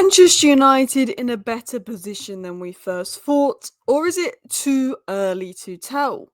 Manchester United in a better position than we first thought, or is it too early to tell?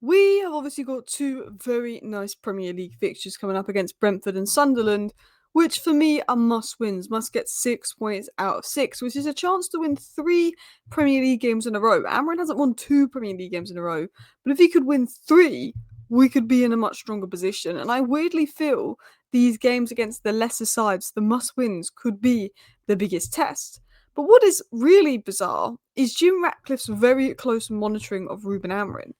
We have obviously got two very nice Premier League fixtures coming up against Brentford and Sunderland, which for me are must wins, must get 6 points out of 6, which is a chance to win 3 Premier League games in a row. Amorim hasn't won 2 Premier League games in a row, but if he could win 3, we could be in a much stronger position. And I weirdly feel these games against the lesser sides, the must wins, could be the biggest test. But what is really bizarre is Jim Ratcliffe's very close monitoring of Ruben Amorim.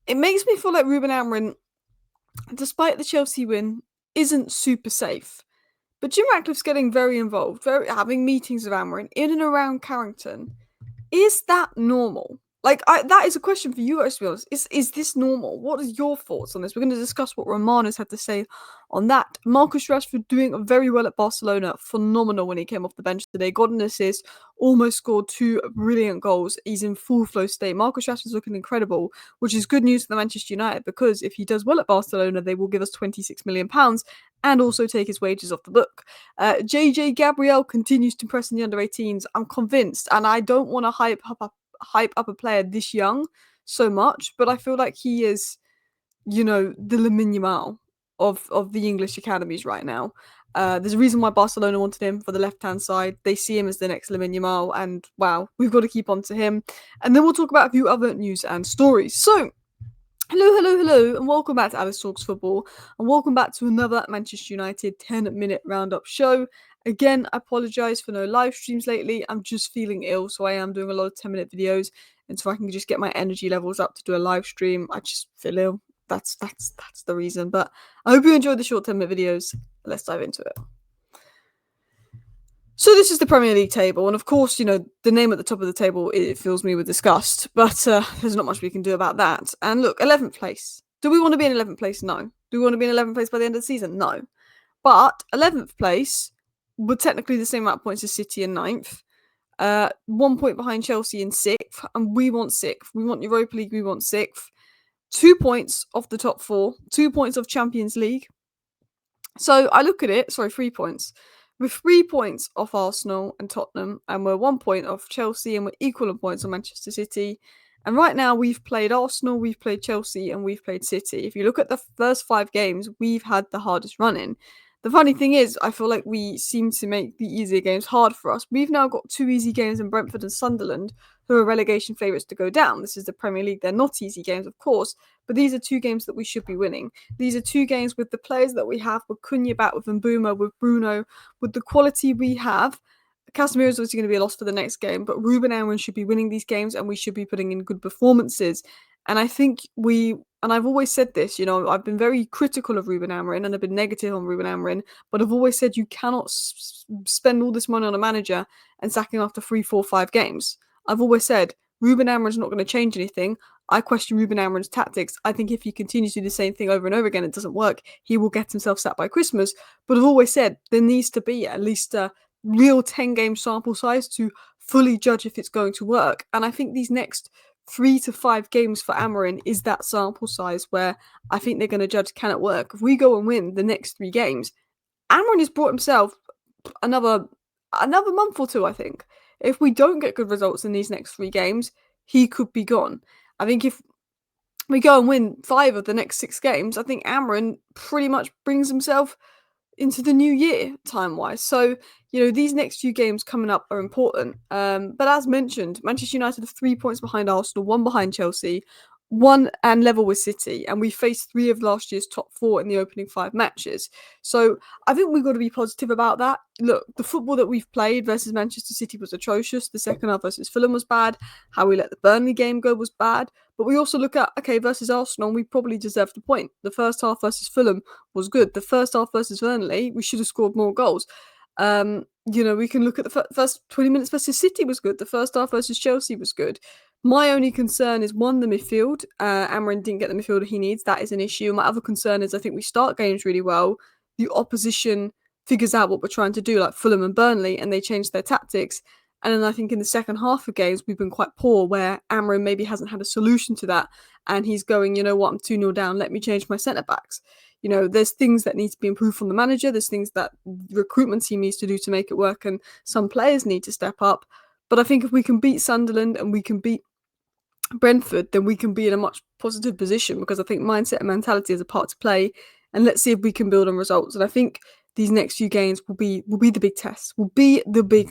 It makes me feel like Ruben Amorim, despite the Chelsea win, isn't super safe. But Jim Ratcliffe's getting very involved, having meetings with Amorim in and around Carrington. Is that normal? That is a question for you guys, to be honest. Is this normal? What are your thoughts on this? We're going to discuss what Romano's had to say on that. Marcus Rashford doing very well at Barcelona. Phenomenal when he came off the bench today. Got an assist, almost scored 2 brilliant goals. He's in full flow state. Marcus Rashford's looking incredible, which is good news for the Manchester United because if he does well at Barcelona, they will give us £26 million and also take his wages off the book. JJ Gabriel continues to impress in the under-18s. I'm convinced, and I don't want to hype up a player this young so much, but I feel like he is, the Lamine Yamal of the English academies right now. There's a reason why Barcelona wanted him for the left-hand side. They see him as the next Lamine Yamal, and wow, we've got to keep on to him. And then we'll talk about a few other news and stories. So, hello, and welcome back to Alice Talks Football, and welcome back to another Manchester United 10-minute roundup show. Again, I apologise for no live streams lately. I'm just feeling ill, so I am doing a lot of 10-minute videos, and so I can just get my energy levels up to do a live stream. I just feel ill. That's the reason. But I hope you enjoyed the short 10-minute videos. Let's dive into it. So this is the Premier League table, and of course, the name at the top of the table, it fills me with disgust, but there's not much we can do about that. And look, 11th place. Do we want to be in 11th place? No. Do we want to be in 11th place by the end of the season? No. But 11th place were technically the same amount of points as City in 9th. 1 point behind Chelsea in 6th, and we want 6th. We want Europa League, we want 6th. 2 points off the top 4, 2 points of Champions League. So I look at it, 3 points. We're 3 points off Arsenal and Tottenham, and we're 1 point off Chelsea, and we're equal in points on Manchester City. And right now, we've played Arsenal, we've played Chelsea, and we've played City. If you look at the first 5 games, we've had the hardest run-in. The funny thing is, I feel like we seem to make the easier games hard for us. We've now got 2 easy games in Brentford and Sunderland, who are relegation favourites to go down. This is the Premier League. They're not easy games, of course, but these are 2 games that we should be winning. These are 2 games with the players that we have, with Cunha back, with Mbuma, with Bruno, with the quality we have. Casemiro is obviously going to be a loss for the next game, but Ruben Amorim should be winning these games, and we should be putting in good performances. And I think and I've always said this, I've been very critical of Ruben Amorim, and I've been negative on Ruben Amorim, but I've always said you cannot spend all this money on a manager and sack him after 3, 4, 5 games. I've always said Ruben Amorim's not going to change anything. I question Ruben Amorim's tactics. I think if he continues to do the same thing over and over again, it doesn't work. He will get himself sacked by Christmas. But I've always said there needs to be at least a real 10-game sample size to fully judge if it's going to work. And I think these next 3 to 5 games for Amorim is that sample size where I think they're going to judge, can it work? If we go and win the next 3 games, Amorim has brought himself another month or 2, I think. If we don't get good results in these next 3 games, he could be gone. I think if we go and win 5 of the next 6 games, I think Amorim pretty much brings himself into the new year, time-wise. So, these next few games coming up are important. But as mentioned, Manchester United are 3 points behind Arsenal, 1 behind Chelsea, 1 and level with City, and we faced 3 of last year's top 4 in the opening 5 matches. So I think we've got to be positive about that. Look, the football that we've played versus Manchester City was atrocious. The second half versus Fulham was bad. How we let the Burnley game go was bad. But we also look at, versus Arsenal, we probably deserved the point. The first half versus Fulham was good. The first half versus Burnley, we should have scored more goals. We can look at the first 20 minutes versus City was good. The first half versus Chelsea was good. My only concern is, 1, the midfield. Amorim didn't get the midfielder he needs. That is an issue. My other concern is I think we start games really well. The opposition figures out what we're trying to do, like Fulham and Burnley, and they change their tactics. And then I think in the second half of games, we've been quite poor, where Amorim maybe hasn't had a solution to that. And he's going, I'm 2-0 down, let me change my centre-backs. there's things that need to be improved from the manager. There's things that the recruitment team needs to do to make it work, and some players need to step up. But I think if we can beat Sunderland and we can beat Brentford, then we can be in a much positive position, because I think mindset and mentality is a part to play. And let's see if we can build on results. And I think these next few games will be the big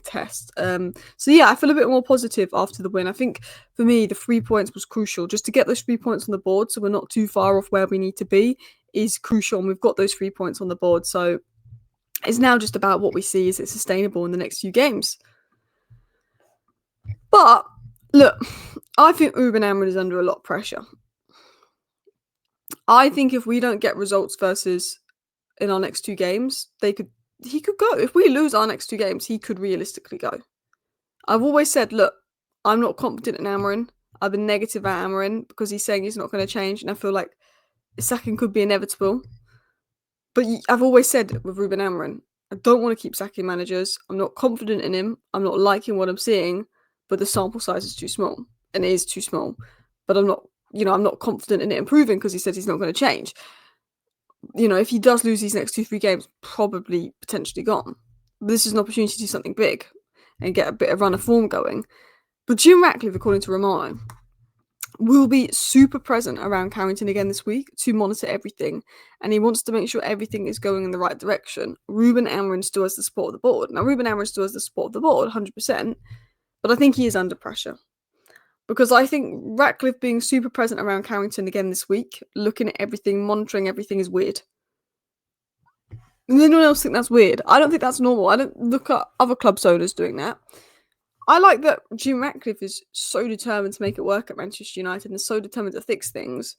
test. So yeah, I feel a bit more positive after the win. I think for me, the 3 points was crucial. Just to get those 3 points on the board, so we're not too far off where we need to be, is crucial. And we've got those 3 points on the board. So it's now just about what we see. Is it sustainable in the next few games? But look, I think Ruben Amorim is under a lot of pressure. I think if we don't get results versus in our next 2 games, he could go. If we lose our next 2 games, he could realistically go. I've always said, look, I'm not confident in Amorim. I've been negative at Amorim because he's saying he's not going to change, and I feel like sacking could be inevitable. But I've always said with Ruben Amorim, I don't want to keep sacking managers. I'm not confident in him. I'm not liking what I'm seeing, but the sample size is too small, and it is too small. But I'm not confident in it improving because he said he's not going to change. If he does lose these next 2-3 games, probably potentially gone. But this is an opportunity to do something big and get a bit of run of form going. But Jim Ratcliffe, according to Romano, will be super present around Carrington again this week to monitor everything, and he wants to make sure everything is going in the right direction. Ruben Amorim still has the support of the board. Now, Ruben Amorim still has the support of the board, 100%, but I think he is under pressure. Because I think Ratcliffe being super present around Carrington again this week, looking at everything, monitoring everything, is weird. Does anyone else think that's weird? I don't think that's normal. I don't look at other clubs owners doing that. I like that Jim Ratcliffe is so determined to make it work at Manchester United and so determined to fix things.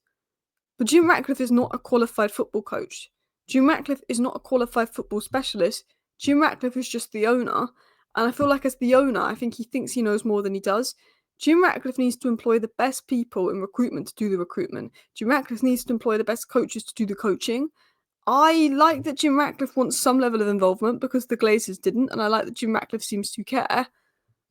But Jim Ratcliffe is not a qualified football coach. Jim Ratcliffe is not a qualified football specialist. Jim Ratcliffe is just the owner. And I feel like as the owner, I think he thinks he knows more than he does. Jim Ratcliffe needs to employ the best people in recruitment to do the recruitment. Jim Ratcliffe needs to employ the best coaches to do the coaching. I like that Jim Ratcliffe wants some level of involvement because the Glazers didn't, and I like that Jim Ratcliffe seems to care.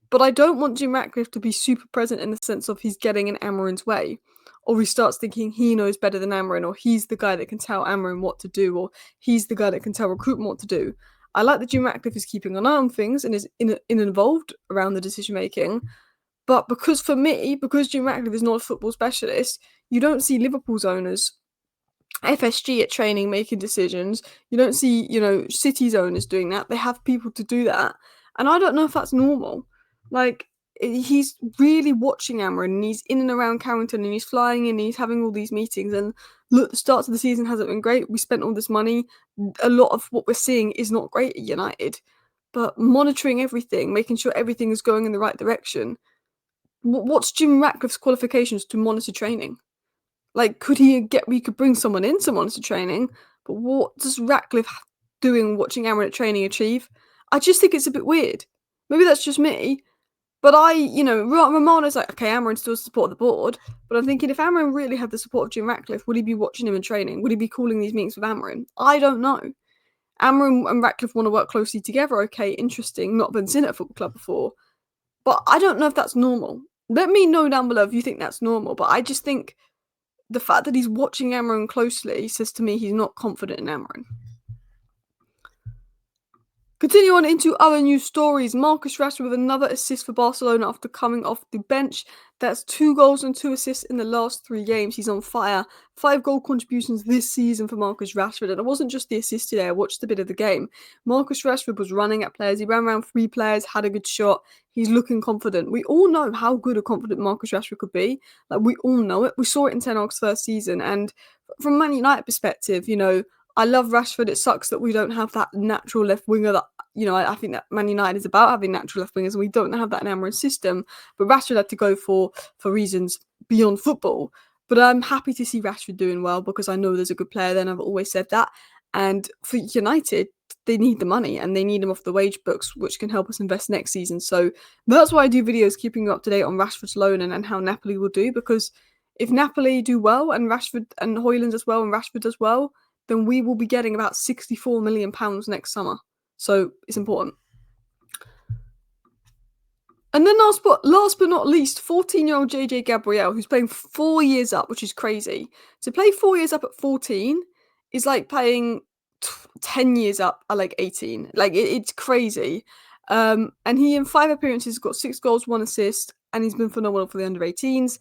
But I don't want Jim Ratcliffe to be super present in the sense of he's getting in Amorim's way, or he starts thinking he knows better than Amorim, or he's the guy that can tell Amorim what to do, or he's the guy that can tell recruitment what to do. I like that Jim Ratcliffe is keeping an eye on things and is involved around the decision making. But because Jim Ratcliffe is not a football specialist, you don't see Liverpool's owners, FSG at training, making decisions. You don't see, City's owners doing that. They have people to do that. And I don't know if that's normal. Like, he's really watching Amorim, and he's in and around Carrington, and he's flying in, and he's having all these meetings. And look, the start of the season hasn't been great. We spent all this money. A lot of what we're seeing is not great at United. But monitoring everything, making sure everything is going in the right direction. What's Jim Ratcliffe's qualifications to monitor training? Like, we could bring someone in to monitor training, but what does Ratcliffe doing watching Amorim at training achieve? I just think it's a bit weird. Maybe that's just me, but Romano's like, okay, Amorim still support the board, but I'm thinking if Amorim really had the support of Jim Ratcliffe, would he be watching him in training? Would he be calling these meetings with Amorim? I don't know. Amorim and Ratcliffe want to work closely together. Okay, interesting. Not been seen at a football club before, but I don't know if that's normal. Let me know down below if you think that's normal, but I just think the fact that he's watching Amorim closely says to me he's not confident in Amorim. Continue on into other news stories. Marcus Rashford with another assist for Barcelona after coming off the bench. That's 2 goals and 2 assists in the last 3 games. He's on fire. 5 goal contributions this season for Marcus Rashford. And it wasn't just the assist today. I watched a bit of the game. Marcus Rashford was running at players. He ran around 3 players, had a good shot. He's looking confident. We all know how good a confident Marcus Rashford could be. Like, we all know it. We saw it in Ten Hag's first season. And from Man United perspective, I love Rashford. It sucks that we don't have that natural left winger that, I think that Man United is about having natural left wingers, and we don't have that in Amorim's system. But Rashford had to go for reasons beyond football. But I'm happy to see Rashford doing well because I know there's a good player there, and I've always said that. And for United, they need the money and they need him off the wage books, which can help us invest next season. So that's why I do videos keeping you up to date on Rashford's loan and how Napoli will do, because if Napoli do well and Rashford and Højlund does well and Rashford does well, then we will be getting about £64 million next summer. So it's important. And then last but not least, 14-year-old JJ Gabriel, who's playing 4 years up, which is crazy. To play 4 years up at 14 is like playing 10 years up at like 18. Like it's crazy. And he in 5 appearances got 6 goals, 1 assist, and he's been phenomenal for the under-18s.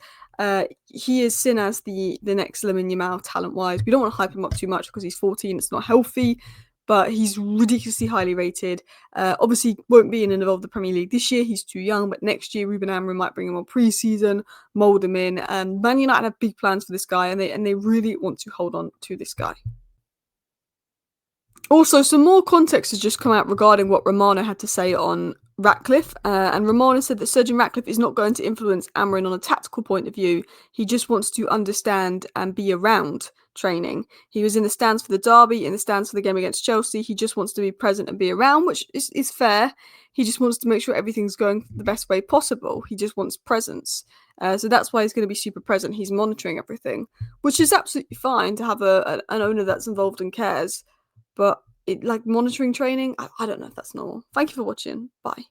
He is seen as the next Lamine Yamal talent-wise. We don't want to hype him up too much because he's 14. It's not healthy, but he's ridiculously highly rated. Obviously, won't be in and involved the Premier League this year. He's too young, but next year Ruben Amorim might bring him on pre-season, mould him in. And Man United have big plans for this guy, and they really want to hold on to this guy. Also, some more context has just come out regarding what Romano had to say on Ratcliffe, and Romano said that Sergeant Ratcliffe is not going to influence Amorim on a tactical point of view. He just wants to understand and be around training. He was in the stands for the derby, in the stands for the game against Chelsea. He just wants to be present and be around, which is fair. He just wants to make sure everything's going the best way possible. He just wants presence. So that's why he's going to be super present. He's monitoring everything, which is absolutely fine to have an owner that's involved and cares. But like monitoring training, I don't know if that's normal. Thank you for watching. Bye.